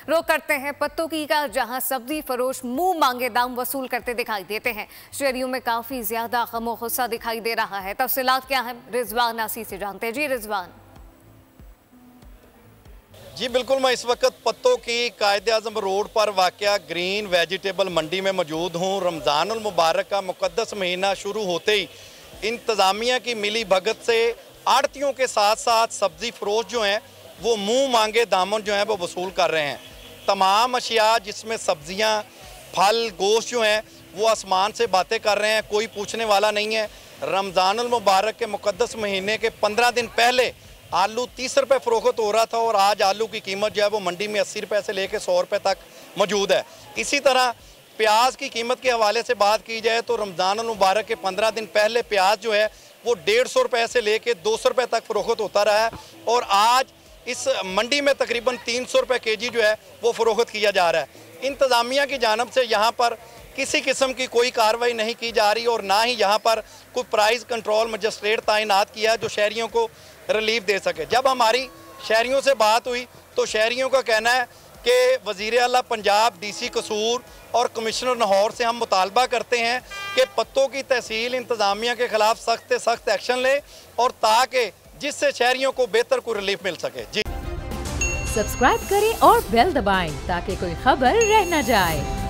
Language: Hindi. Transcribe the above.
रुख करते हैं पत्तों की का, जहां सब्जी फरोश मुंह मांगे दाम वसूल करते दिखाई देते हैं। शहरियों में काफी ज्यादा गम गुस्सा दिखाई दे रहा है। तफसीलात क्या है, रिजवान नासी से जानते हैं। जी रिजवान। जी बिल्कुल, मैं इस वक्त पत्तों की कायद-ए-आज़म रोड पर वाक़या ग्रीन वेजिटेबल मंडी में मौजूद हूँ। रमज़ानुल मुबारक का मुक़द्दस महीना शुरू होते ही इंतज़ामिया की मिली भगत से आड़तियों के साथ साथ सब्ज़ी फरोश जो हैं वो मुंह मांगे दामन जो हैं वो वसूल कर रहे हैं। तमाम अशिया जिसमें सब्ज़ियाँ, फल, गोश्त जो हैं वो आसमान से बातें कर रहे हैं, कोई पूछने वाला नहीं है। रमज़ानुल मुबारक के मुक़द्दस महीने के 15 दिन पहले आलू 30 रुपये फ़रोख्त हो रहा था और आज आलू की कीमत जो है वो मंडी में 80 रुपये से लेकर 100 रुपये तक मौजूद है। इसी तरह प्याज की कीमत के हवाले से बात की जाए तो रमज़ानुल मुबारक के 15 दिन पहले प्याज जो है वो 150 रुपये से लेकर 200 रुपये तक फ़रोख्त होता रहा है और आज इस मंडी में तकरीबन 300 रुपये केजी जो है वो फ़रोख्त किया जा रहा है। इंतज़ामिया की जानब से यहाँ पर किसी किस्म की कोई कार्रवाई नहीं की जा रही और ना ही यहाँ पर कोई प्राइस कंट्रोल मजिस्ट्रेट तैनात किया जो शहरियों को रिलीफ दे सके। जब हमारी शहरियों से बात हुई तो शहरियों का कहना है कि वज़ीर आला पंजाब, DC कसूर और कमिश्नर लाहौर से हम मुतालबा करते हैं कि पत्तों की तहसील इंतज़ामिया के ख़िलाफ़ सख्त से सख्त एक्शन ले और ताकि जिससे शहरियों को बेहतर कोई रिलीफ मिल सके। जी सब्सक्राइब करें और बेल दबाएं ताकि कोई खबर रह न जाए।